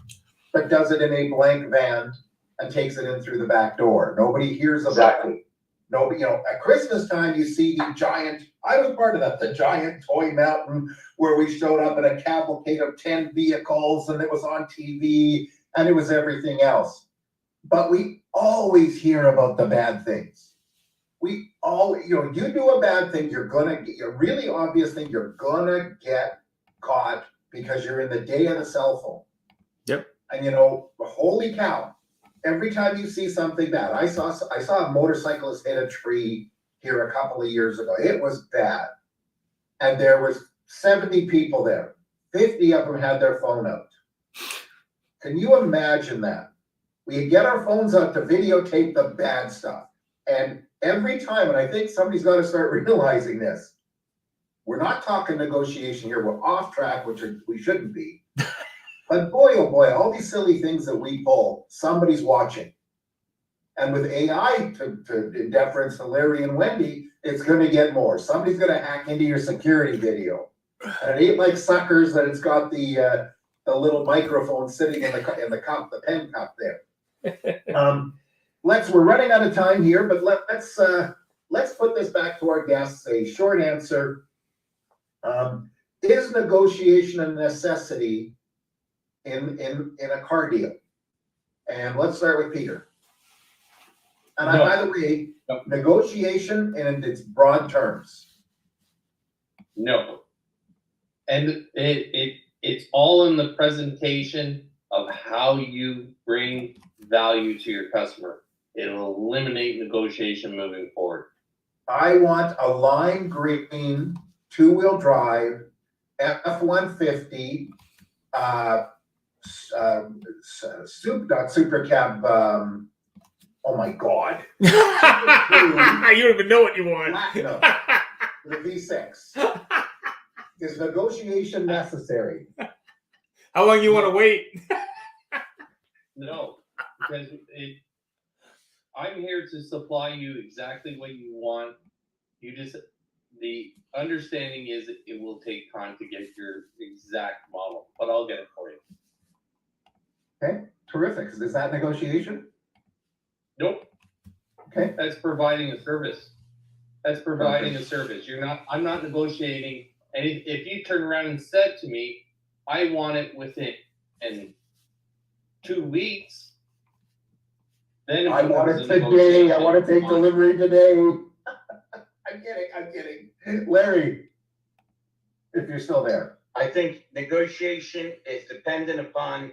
but does it in a blank van and takes it in through the back door. Nobody hears about it. Nobody, at Christmas time, you see the giant, I was part of that, the giant toy mountain where we showed up in a cavalcade of 10 vehicles and it was on TV and it was everything else. But we always hear about the bad things. We all, you do a bad thing, you're gonna get a really obvious thing, you're gonna get caught because you're in the day of the cell phone. Yep. And holy cow. Every time you see something bad, I saw a motorcyclist hit a tree here a couple of years ago. It was bad. And there was 70 people there. 50 of them had their phone out. Can you imagine that? We get our phones out to videotape the bad stuff. And every time, and I think somebody's got to start realizing this, we're not talking negotiation here. We're off track, which we shouldn't be. But boy, oh boy, all these silly things that we pull, somebody's watching. And with AI, in deference to Larry and Wendy, it's going to get more. Somebody's going to hack into your security video. And it ain't like suckers that it's got the little microphone sitting in the cup, the pen cup there. We're running out of time here, but let's put this back to our guests. A short answer. Is negotiation a necessity in a car deal? And let's start with Peter. And by the way, negotiation in its broad terms. No. And it's all in the presentation of how you bring value to your customer. It'll eliminate negotiation moving forward. I want a lime green, 2-wheel drive, F-150, not super cab, oh my God. You don't even know what you want. Platinum, the V6. Is negotiation necessary? How long you want to wait? No, because I'm here to supply you exactly what you want. The understanding is it will take time to get your exact model, but I'll get it for you. Okay, terrific. Is that negotiation? Nope. Okay. That's providing a service. That's providing a service. I'm not negotiating. And if you turn around and said to me, I want it within 2 weeks, then I want it today. I want to take delivery today. I'm kidding. Larry, if you're still there. I think negotiation is dependent upon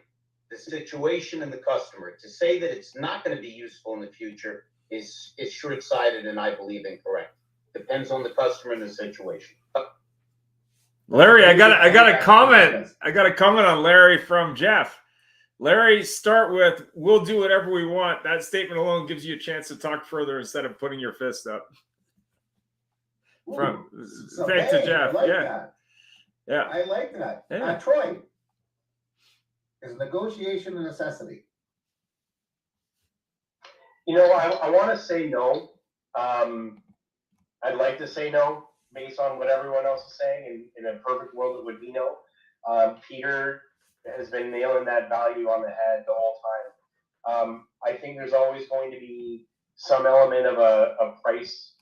the situation and the customer. To say that it's not going to be useful in the future is short-sighted and I believe incorrect. Depends on the customer and the situation. Larry, I got a comment. I got a comment on Larry from Jeff. Larry, start with, we'll do whatever we want. That statement alone gives you a chance to talk further instead of putting your fist up. Thanks to Jeff. I like yeah. That. Yeah. I like that. Yeah. Troy, is negotiation a necessity? I want to say no. I'd like to say no based on what everyone else is saying. In a perfect world, it would be no. Peter has been nailing that value on the head the whole time. I think there's always going to be some element of a price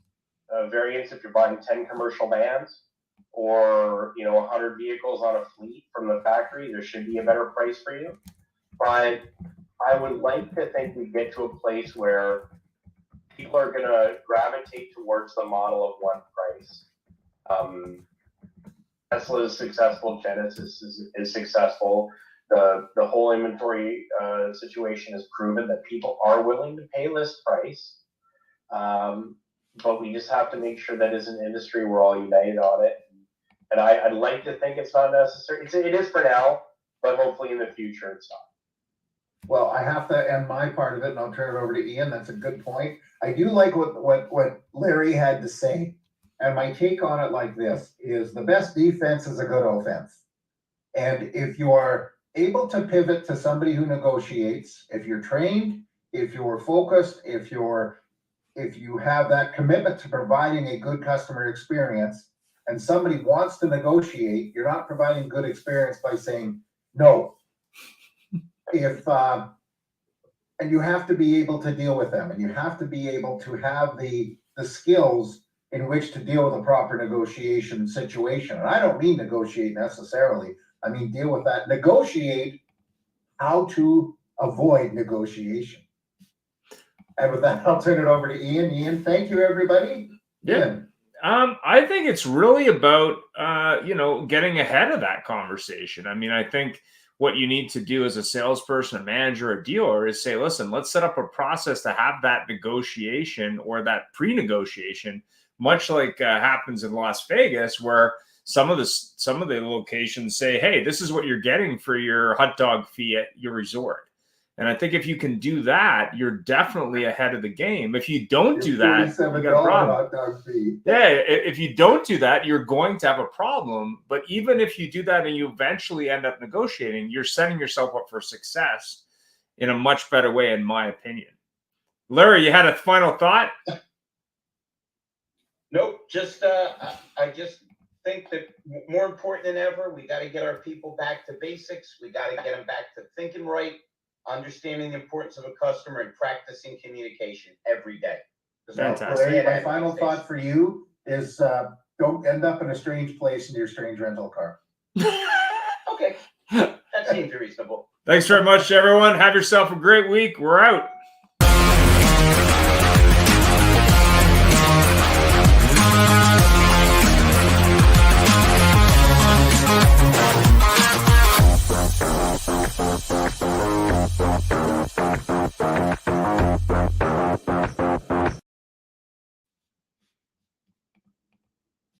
variance if you're buying 10 commercial vans or 100 vehicles on a fleet from the factory. There should be a better price for you. But I would like to think we get to a place where people are going to gravitate towards the model of one price. Tesla is successful. Genesis is successful. The whole inventory situation has proven that people are willing to pay list price. But we just have to make sure that as an industry, we're all united on it. And I'd like to think it's not necessary. It is for now, but hopefully in the future it's not. Well, I have to end my part of it and I'll turn it over to Ian. That's a good point. I do like what Larry had to say. And my take on it like this is the best defense is a good offense. And if you are able to pivot to somebody who negotiates, if you're trained, if you're focused, if you have that commitment to providing a good customer experience and somebody wants to negotiate, you're not providing good experience by saying no. And you have to be able to deal with them and you have to be able to have the skills in which to deal with a proper negotiation situation. And I don't mean negotiate necessarily. I mean, deal with that. Negotiate how to avoid negotiation. And with that, I'll turn it over to Ian. Ian, thank you, everybody. Yeah. Ian. I think it's really about, getting ahead of that conversation. I mean, I think what you need to do as a salesperson, a manager, a dealer is say, listen, let's set up a process to have that negotiation or that pre-negotiation, much like happens in Las Vegas, where some of the locations say, hey, this is what you're getting for your hot dog fee at your resort. And I think if you can do that, you're definitely ahead of the game. If you don't do that, you got a problem. Hot dog fee. Yeah, if you don't do that, you're going to have a problem. But even if you do that and you eventually end up negotiating, you're setting yourself up for success in a much better way, in my opinion. Larry, you had a final thought? Nope, I just think that more important than ever, we got to get our people back to basics. We got to get them back to thinking right, understanding the importance of a customer, and practicing communication every day. Fantastic. Larry, my final thought for you is don't end up in a strange place in your strange rental car. Okay, that seems reasonable. Thanks very much, everyone. Have yourself a great week. We're out.